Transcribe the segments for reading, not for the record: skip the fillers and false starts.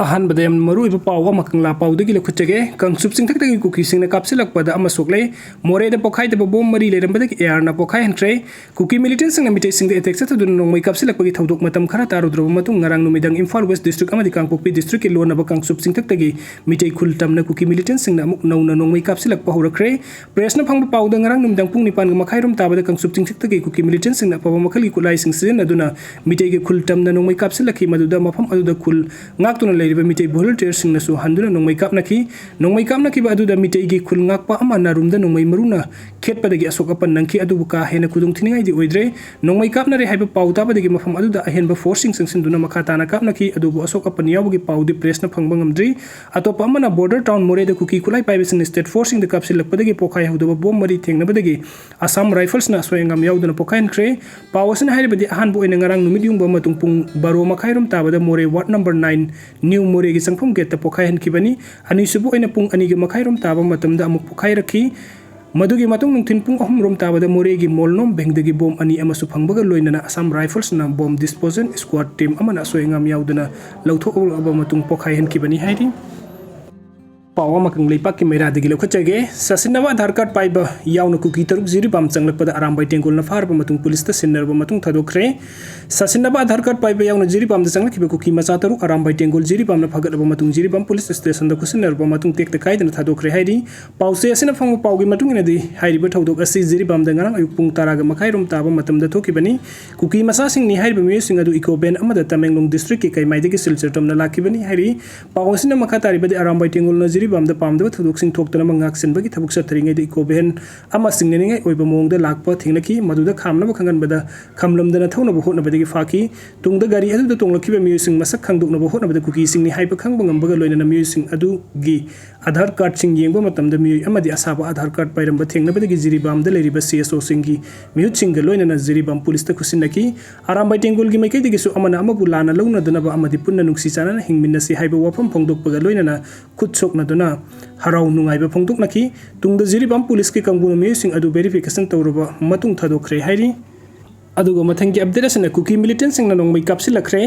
अहनबदे मरुइब पाव अमा कंगला पावदगी लखुचगे कंगसुप सिंगथकदगी कुकी सिंगना कापसिलकपदा अमा सोकले मोरेदा पोखाइदब बोम मरी लेरंबदगी एआरना पोखाइ हनख्रे कुकी मिलिटेंट सिंगना मिटे सिंगदे एटेक सतदुन नोंमै कापसिलकपगी थौदोक मतम खरा तारुद्रब मतुंग ngarang numidang Imphal West District amadi Kangpokpi District ki lonaba kangsup singthakdagi mitei khultamna kuki militant singna amuk nauna nongmai kapsilakpa horakre presna phangba pawda ngarang numidang pung nipan ga makhairom tabada kangsup singthakdagi kuki militant singna paba makhali kulai sing sin aduna mitei ge khultamna nongmai kapsilakhi maduda mafam aduda khul ngaktuna leiriba mitei volunteer singna su handuna nongmai kapnaki ba aduda mitei ge khul ngakpa amana rumda nongmai maruna khetpadagi asokapan nangki adubu ka hena kudung thiningai di oidre nongmai kapna re haiba pawta badagi mafam aduda ahenba forcing singduna makhatana kapnaki adubu asokapan yawgi pawdi presna phangba ngamdri atopa amana border town moreda kuki kulai paibising state forcing the kapsilakpadagi pokhai hudaba bom mari thengnabadagi Assam Rifles na soyangam yawduna pokhain khre pawasin hairibadi ahanbu ina ngarang numid yung ba matung pung baro makhairom tabada more ward number 9 new more gi sangphum gate pokhain kibani ani subu ina pung ani gi makhairom taba matamda amuk pokhai rakhi Madugi matung nung tinpung ahum rom tabada moregi molnom bengdagi bom ani amasu phangbaga loinana Assam Rifles na bomb disposal squad team amana soyangam yawduna lauthok aba matung pokhai hen kibani hairi pawa makang leipak ki mera degi lokhachage sasinaba Aadhaar card paiba yawna kuki taruk ziri bam changlakpada arambai tengol na farba matung police ta sinnerba matung thadokre sasinaba Aadhaar card paiba yawna ziri bam da changlakhiba kuki macha taruk arambai tengol ziri bam na phagataba matung ziri bam police station da kusinnerba matung tekta kaidana thadokre hairi pause asina phangba pawgi matung ina di hairiba thodok asi ziri bam da ngarang ayuk pung taraga makhairom taba matam da thokibani kuki macha sing ni hairiba mi sing adu eco ben amada Tamenglong district ki kaimai degi silchar tamna lakibani hairi pawasina makhatari badi arambai tengol na ziri bam da pamda thuduk sing thoktana mangak senbagi thabuk sathringai de ko ben ama singningai oiba mongda lakpa thinglaki maduda khamna ba khangan bada khamlamdana thawna ba hotna badagi faki tungda gari adu da tonglakiba mi sing masak khangdukna ba hotna bada kuki sing ni haiba khangba ngambaga loinana mi sing adu gi Aadhaar card sing yengba matamda mi amadi asaba Aadhaar card pairamba thengna badagi ziri bam da leriba CSO singi mi sing ga loinana ziri bam police ta kusinaki arambai tengol gi maikai digi su amana amabu lana lawna dana ba amadi punna nungsi chana hingminna si haiba wafam phongdok baga loinana kutsokna duna harau nungaiba phongdoknaki tungda ziri bam police ki kangbuna mi sing adu verification tawraba matung thadokre hairi adugo mathangi update asana kuki militant singna nongmai kapsilakre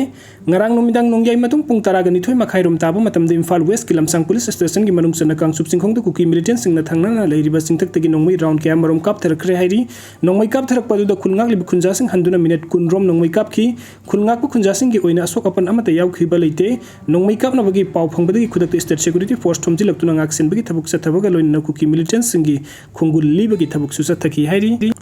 ngarang numidang nongyai matung pung taraga ni thoi makhairom taba matamda Imphal West ki lamsang police station gi manung sana kangsup singkhong da kuki militant singna thangna na leiriba singthak tagi nongmai round kya marom kap tharakre hairi nongmai kap tharak padu da khulngak libu khunja sing handuna minute kunrom nongmai kap ki khulngak pu khunja sing gi oina asok apan amata yaw khiba leite nongmai kap na bagi paw phangbadagi khudak state security force thomji laktuna ngak sen bagi thabuk sa thabaga loina kuki militant singi khongul libagi thabuk su sa thaki hairi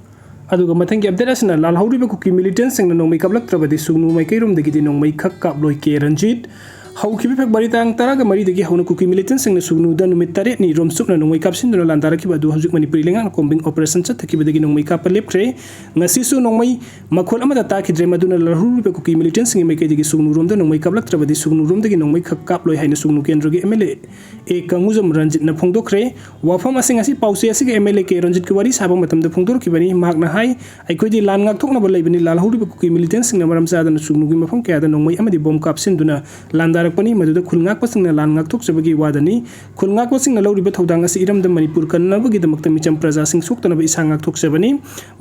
aduga mathangi update asna lalhauriba kuki militant singna nongmai kablaktrabadi sugnu maikairom dagi di nongmai khak kaploi ke Ranjit haukibi february tang taraga mari dagi hauna kuki militant singna sugnu da numit tare ni rom sukna nongmai kapsinduna landara ki badu hajuk manipuri lenga combing operation chat thaki badagi nongmai kap leptre ngasi su nongmai makhol amada ta ki drema duna lalhauriba kuki militant singi maikai dagi sugnu rom da nongmai kablaktrabadi sugnu rom dagi nongmai khak kaploi haina sugnu kendra gi MLA e kanguzam Ranjit na phongdokre wafam asing asi pause asi MLA ke Ranjit ki wari saba matam da phongdor ki bani magna hai aikodi lan ngak thokna bolai bani lalhauriba kuki militant singna maram sa da sugnu gi mafam kya da nongmai amadi bom kapsinduna landara pani maduda khulngak pasingna lan ngak thokjabagi wadani khulngak pasingna lawriba thodang asi iramda Manipur kannabagi damakta micham praja sing soktana ba isang ngak thokjabani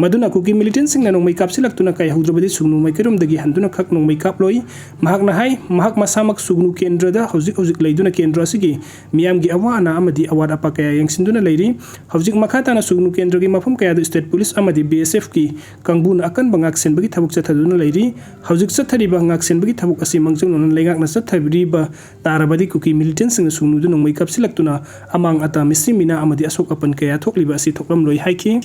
maduna kuki militant singna nongmai kapsilaktuna kai haudrabadi sugnu maikerom dagi handuna khak nongmai kaploi mahakna hai mahak masamak sugnu kendra da hojik leiduna kendra asigi miyamgi awana amadi award apa kaya yangsinduna leiri hojik makhatana sugnu kendra gi mafam kaya da state police amadi BSF ki kangbun akan bangak sen bagi thabuk chathaduna leiri hojik chathariba ngak sen bagi thabuk asi mangjong non leingak na chathabri ba tarabadi kuki militant sing sugnu du nongmai kapsilaktuna amang ata misrimina amadi asok apan kaya thokliba asi thoklam loi haiki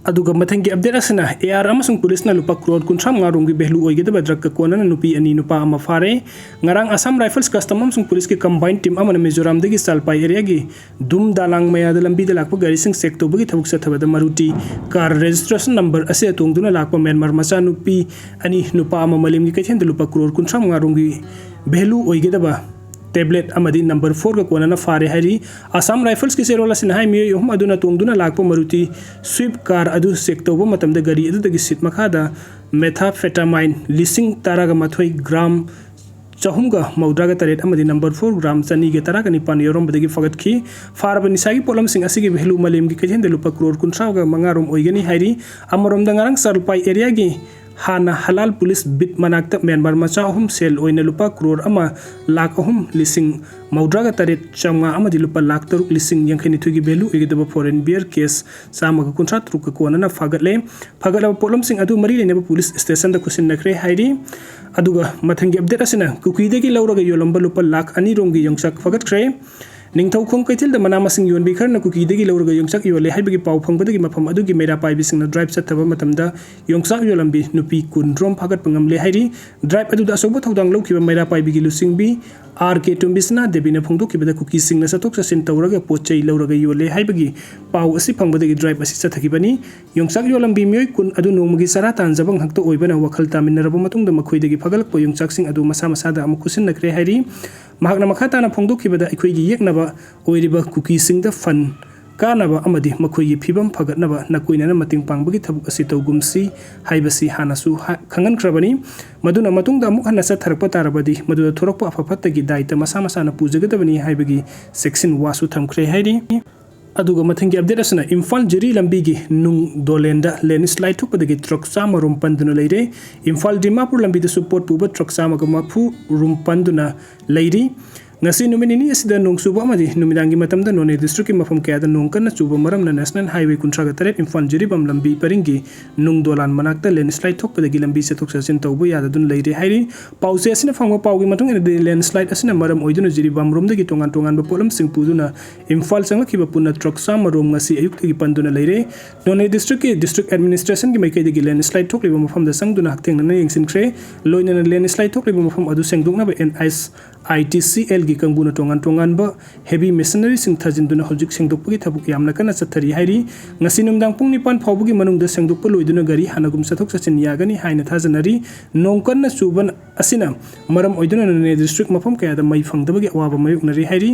aduga mathangi update asana AR amasung police na lupa crore kunthram ngarong gi behlu oigeda badrak ka kona na nupi ani nupa ama fare ngarang Assam Rifles custom amsung police ki combined team amana Mizoram dagi Salpai area gi dum dalang maya da lambi da lakpa gari sing sekto bagi thabuk sa thabada Maruti car registration number ase tongduna lakpa Myanmar macha nupi ani nupa ama malim gi kaithen da lupa crore kunthram ngarong gi behlu oigeda ba tablet amadi number 4 ka kona na fare hari Assam Rifles ki serola sin hai mi yom aduna tongduna lakpa Maruti Swift car adu sekto bo matam da gari adu dagi sit makhada methamphetamine lising taraga mathoi gram chahumga maudraga taret amadi number 4 gram chani ge taraga nipan yorom badagi fagat ki farba nisagi polam sing asigi behlu malem gi kajen de lupa crore kunthra ga mangarom oigani hairi amorom da ngarang Salpai area gi हाना हलाल police bit मनाक्ता Myanmar मचा अहुम cell ओइना लुपा करोड़ अमा लाख अहुम लिसिंग मौद्रागा तरेट चांगा अमदि लुपा लाख तरुक लिसिंग यांखैनिथुगी भेलु एगिदबा फॉरेन बियर केस सामगा कुंथ्रा तरुक कोनना फागतले फागतला पोलम सिंग अदु मरी लेनेबा पुलिस स्टेशन दा कुसिन नखरे हाइरी अदुगा मथंगी अपडेट असना कुकुइदगी लौरगा योलंबा लुपा लाख अनि रोंगी योंगचक फगतख्रे निंगथौखोंग कैथिल मना मसिंग योनबी खरना कुकीदगी लौरगा योंगचक योले हाइबगी पाउ फंगबदगी मफम अदुगी मेरा पाइबिसिंगना ड्राइव चथबा मतमदा योंगचक योलंबी नुपी कुनद्रोम फागत पंगमले हाइरी ड्राइव अदुदा असोबो थौदांग लौखिबा मेरा पाइबिगी लुसिंगबी आर.के. टुम्बिसना देबिना फोंदोखिबदा कुकी सिंगना सतोक ससिन तौरगा पोचै लौरगा योले हाइबगी पाउ असि फंगबदगी ड्राइव असि चथखिबनी योंगचक योलंबी मियोय कुन अदु नोंमगी सरा तानजबंग हक्तो ओइबना वखल तामिनरबो मतुंगदा मखोइदगी फगलकपो योंगचक सिंग अदु मसा मसादा अमुकुसिन नखरे हाइरी महाकना मखाताना फोंदोखिबदा अखोइगी येकनबा ओइरिबा कुकी सिंगदा फन कानबा अमदि मखोइगी फिबम फगतनबा नकुइनना मतिंग पांगबगी थबुक असि तौगुमसी हाइबसी हानासु खंगनख्रबनी मदुना मतुंगदा अमुक हन्ना चथरकपा तारबदी मदुदा थोरकपा अफफत्तगी दायित्व मसा मसाना पुजगदबनी हाइबगी सेक्शन वासु थमख्रे हाइरी अदुगा मथंगी अपडेट असना इम्फाल जिरी लंबीगी नुंग दोलेंदा लैंडस्लाइड थोपदगी ट्रक चामा रोम पंदुना लेरे इम्फाल दिमापुर लंबीदा सपोर्ट पुबा ट्रक चामागा मफु रोम पंदुना लेरी ngasi numinini asida nong suba amadi numidangi matamda none district ki mafam kaya da nong kana suba maramna national highway kuntra ga taret imfan jiribam lambi paringi nong dolan manakta landslide thokpadagi lambi se thoksa sin tawbu yada dun leire hairi pause asina fangwa pawgi matung ene landslide asina maram oiduna jiribam romdagi tongan tongan ba polam sing puduna imfal sangla kiba punna truck sama rom ngasi ayuk tagi panduna leire none district ki district administration ki maikai dagi landslide thokliba mafam da sangduna hakteng na yengsin kre loina landslide thokliba mafam adu sengdokna ba NIS ITCL gi kangbuna tongan ba heavy machinery sing thajinduna hojik sengdokpagi thabuk yamna kana chathari hairi ngasi numdang pung 9 phawbugi manungda sengdokpa loiduna gari hanagum sathok sachin yagani haina thajanari nongkanna suban asina maram oiduna ne district mafam kaya da mai phangdabagi awaba mayuknari hairi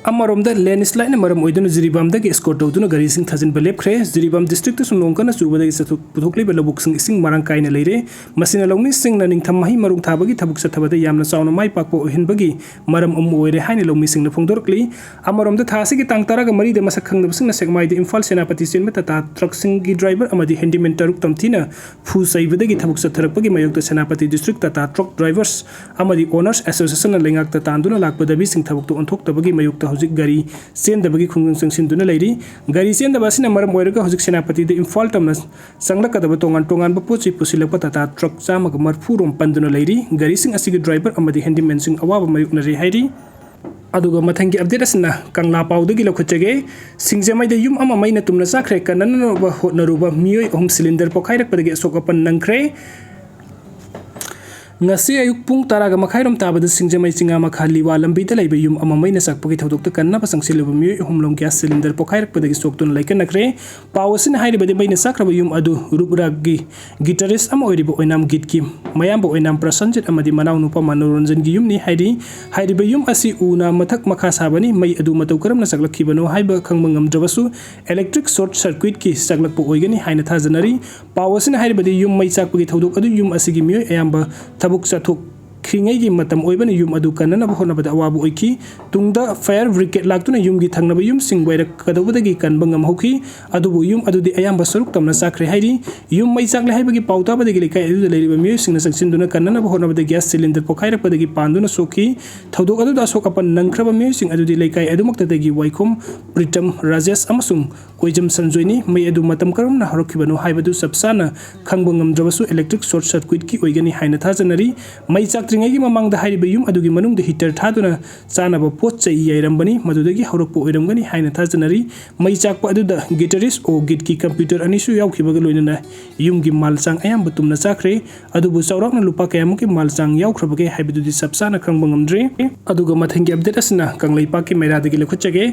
अमरोमदा landslide ने मरम ओइदुना जिरिबामदगी escort तौदुना गारी सिंग थाजिन बलेपख्रे Jiribam district सुन नोंकना सुबदगी सथुक पुथोकलिबा लबुक सिंग इसिंग मारंग कायना लेरे मसिना लौमी सिंग ना निंगथम माहि मरुंग थाबगी थबुक सथबदा यामना चावना माइ पाकपो ओहिनबगी मरम अम ओइरे हाइने लौमी सिंग न फोंदोरकली अमरोमदा थासिगी तांगतारागा मरिदे मसक खंगदब सिंग न सेगमाइदे इम्फाल सेनापति सेनबा तता ट्रक सिंग गी ड्राइवर अमदि हैंडीमैन तरुक तमथिना फु सैबदगी थबुक सथरकपगी मयोक्ता सेनापति डिस्ट्रिक्ट तता ट्रक ड्राइवर्स अमदि ओनर्स एसोसिएशन न लेंगाक तांदुना लाकपदबी सिंग थबुक तो अनथोक्तबगी मयोक्ता हौजिक गारी सेंदबगी खुंगंग संसिंदुना लेरी गारी सेंदबासिना मरम ओइरगा हौजिक सेनापति दे इम्फाल तमना संगलकदब तोंगान तोंगान बपोचि पुसिलकपा तता ट्रक चामग मरफु रोम पंदुना लेरी गारी सिंग असिगी ड्राइवर अमदि हैंडीमैन सिंग अवाबा मयुकनरी हाइरी अदुगा मथंगी अपडेट असना कंगला पाउदगी लखुचगे सिंगजेमाइदे युम अमा मैना तुमना चाख्रे कनन होटनरुबा मियोय अहम cylinder पोखाइरकपदगी असोकपन नंख्रे ngasi ayuk pung taraga makhairom tabada singjamai chinga makha liwa lambi da laiba yum ama maina sakpagi thodok ta kanna pasang siluba mi humlom gas cylinder pokhairak padagi soktun laikan nakre pawasin hairi bade maina sakraba yum adu rubragi guitarist ama oiriba oinam git ki mayam bo oinam prasanjit amadi manaw nupa manoranjan gi yum ni hairi ba yum asi una mathak makha sabani mai adu matau karam na saklakhi bano haiba khangmangam drabasu electric short circuit ki saklakpo oigani haina thajanari pawasin hairi bade yum mai sakpagi thodok adu yum asigi mi ayamba tabuk sathuk खिंगई की मतम ओइबन yum अदु कनना होनबद अवाबु ओइखी तुंगदा fire brigade लाक्तुना yum की थंगनब yum सिंग वैरक कदबदगी कनबंगम होखी अदुबु yum अदुदि अयाम बसरुक तमना साख्रे हाइरी yum मै चाकले हाइबगी पाउताबदगी लेकाय अदु लेरिबा मिय सिंगना संसिंदुना कनना होनबद gas cylinder पोखाइरपदगी पांदुना सोखी थौदोक अदु अशोक अपन नंख्रब मिय सिंग अदुदि लेकाय अदुमक्तदगी वाइखोम प्रितम राजेश अमसुंग कोइजम संजोइनी मै अदु मतम करमना हरखिबनो हाइबदु सबसाना खंगबंगम द्रबसु इलेक्ट्रिक शॉर्ट सर्किट की ओइगनी हाइना थाजनरी मै चाक्त्रिंगैगी ममांगदा हाइरिबा युम अदुगी मनुंगदा हीटर थादुना चानबा पोत चै याइरंबनी मदुदगी हरकपो ओइरंगनी हाइना थाजनरी मै चाकपा अदुदा गिटारिस्ट ओ गिट की कंप्यूटर अनिसु यावखिबगा लोइनना युमगी मालचांग अयाम तुमना चाख्रे अदुबु चौराकना लुपा कयामुकी मालचांग यावख्रबगे हाइबदुदि सबसाना खंगबंगमद्रे अदुगा मथंगी अपडेट असना कंगलैपाकी मैरादगी लखुचगे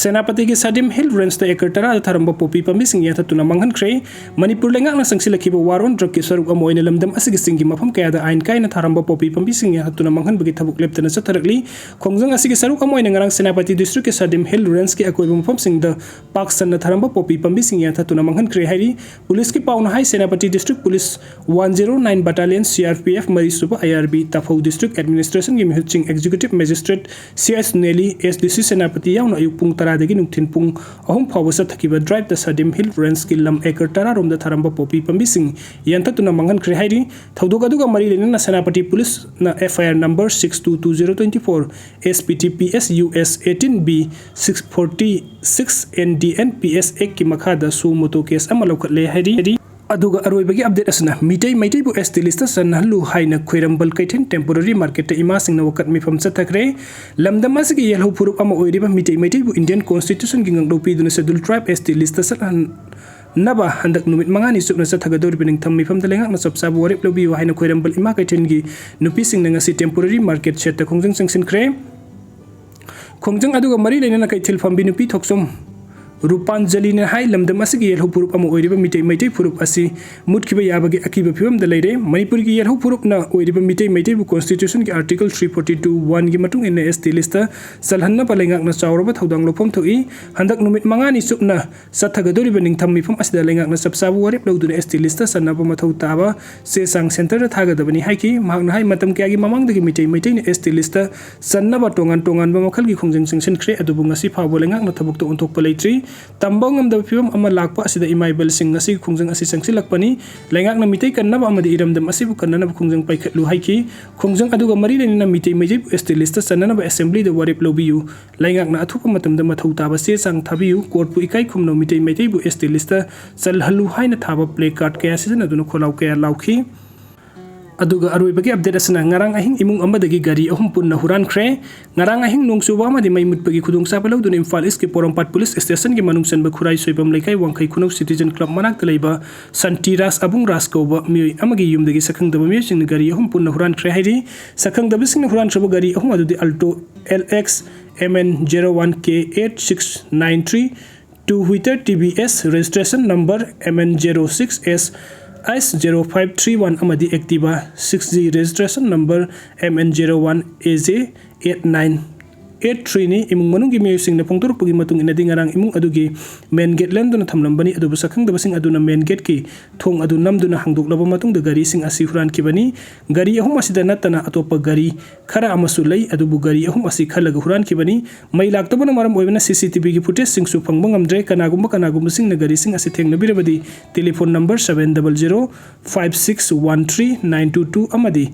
सेनापतिगी सादिम हिल रेंज दा एकर तरा थरंबा पोपी पमिसिंग याथतुना मंगनख्रे मणिपुर लेंगाकना संसिलखिबा वारोन ड्रग के स्वरूप अमोइन लमदम असिगी सिंगी मफम कयादा आइन कायना थरंबा पोपी पमिसिंग याथतुना मंगनबगी थबुक लेप्तना चथरकली खोंजंग असिगी सरुक अमोइन ngarang सेनापति डिस्ट्रिक्ट के सादिम हिल रेंज के अकोइबा मफम सिंग द पाकसन थरंबा पोपी पमिसिंग याथतुना मंगनख्रे हाइरी पुलिस की पाउना हाई Senapati district police 109 battalion CRPF मरीसुबा IRB तफौ डिस्ट्रिक्ट एडमिनिस्ट्रेशन की मिहुचिंग एग्जीक्यूटिव मजिस्ट्रेट CS नेली SDC सेनापति याउना अयुक पुंग 10 दगी नुक्थिन पुंग अहुम फावसा लाखिबा ड्राइव द सडिम हिल रेंज की लम एकर 10 रोम द थरंबा पोपी पंबिसिंग यंततुना मंगनख्रे हाइरि थौदोक अदुगा मरी लेना सेनापति पुलिस ना FIR number 622024 SPTPS US 18B 646 NDN PS 1 की मखादा सु मोटो केस अमा लौखले हाइरि अदुगा अरोइबगी अपडेट असना मिटै मैटैबु एसटी लिस्ट सनहलु हाइना खोइरंबल कैथेन टेम्पोररी मार्केट इमा सिंगना वकत मिफम चथखरे लमदम असगी येलहु पुरुप अमा ओइरिबा मिटै मैटैबु इंडियन कॉन्स्टिट्यूशन गी ngangdo pi duna schedule tribe ST list सन नबा हंदक नुमित मंगानी सुपना चथगदोरि बिनिंग थम मिफम दलेंगा न सबसाबु वरेप लोबि हाइना खोइरंबल इमा कैथेन गी नुपि सिंगना ngasi टेम्पोररी मार्केट सेट खोंजंग संसिनख्रे खोंजंग अदुगा मरि लेना कैथिल फम्बि नुपि थोकसम रूपांजलि ने हाई लमदम असगी येलहु पुरुप अमा ओइरिबा मिटै मैटै पुरुप असि मुटखिबा याबगे अकिबा फिबम द लेरे मणिपुर की येलहु पुरुप न ओइरिबा मिटै मैटै बु कॉन्स्टिट्यूशन की आर्टिकल 342(1) की मतुंग इन एसटी लिस्ट सलहन्ना पलेंगाक न चावरबा थौदांग लोफम थोई हंदक नुमित मंगानी सुपना सथगदोरिबा निंगथम मिफम असिदा लेंगाक न सबसाबु वरेप लौदुन एसटी लिस्ट सन्नाबा मथौ ताबा सेसांग सेंटर थागदबनी हाइकी मागना हाई मतम क्यागी ममांगदगी मिटै मैटै ने एसटी लिस्ट सन्नाबा टोंगान टोंगान बा मखलगी खोंजंग सिंसन ख्रे अदुबु ngasi फावो लेंगाक न थबक तो उनथोक पलेट्री तंबोंग am da film ama lakpa asida imaibal sing ngasi khungjang asi sangsilakpani lengak na mitai kannaba amadi iramdam asibu kannana khungjang paikhatlu haiki khungjang aduga mari lenina mitai meje ST list sanana ba assembly da warep lobiyu lengak na athupa matamda mathau taba se sang thabiyu court pu ikai khumno mitai meje bu ST list salhalu haina thaba play card kaya season aduna kholau kaya lauki अदुगा अरोइबगी update असना ngarang ahing imung amadagi gari ahum punna huran khre ngarang ahing nungsuba amadi mai mutpagi khudung sabalo dun Imphal East ki Porompat police station gi manung sanba khurai soibam leikai wangkhai khunau citizen club manak telaiba Santiras abung raskoba mi amagi yumdagi sakhangdaba mi sing gari ahum punna huran khre hairi sakhangdaba sing huran chaba gari ahum adudi Alto LX MN01K8693 2 wheeler TBS registration number MN06S S0531 amadi Activa 6G registration number MN01AJ8983 ni imung manung gi music na pongtor pugi matung inadi ngarang imung adugi main gate land duna thamnambani adu sakhang da basing aduna main gate ki thong adu nam duna hangdok laba matung da gari sing asi huran ki bani gari ahum asida natana atopa gari khara amasu lei adu bu gari ahum asi khalaga huran ki bani mai laktabana maram oibana CCTV gi footage sing su phangbang amdre kanagum sing na gari sing asi thengna birabadi telephone number 700561392 amadi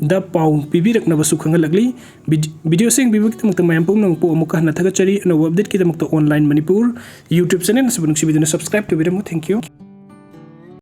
da pau bibirak na basu khangalagli video sing bibik tamta mayam pum nang po amuka na thagachari no update ki tamta online Manipur YouTube channel na subscribe to video mo thank you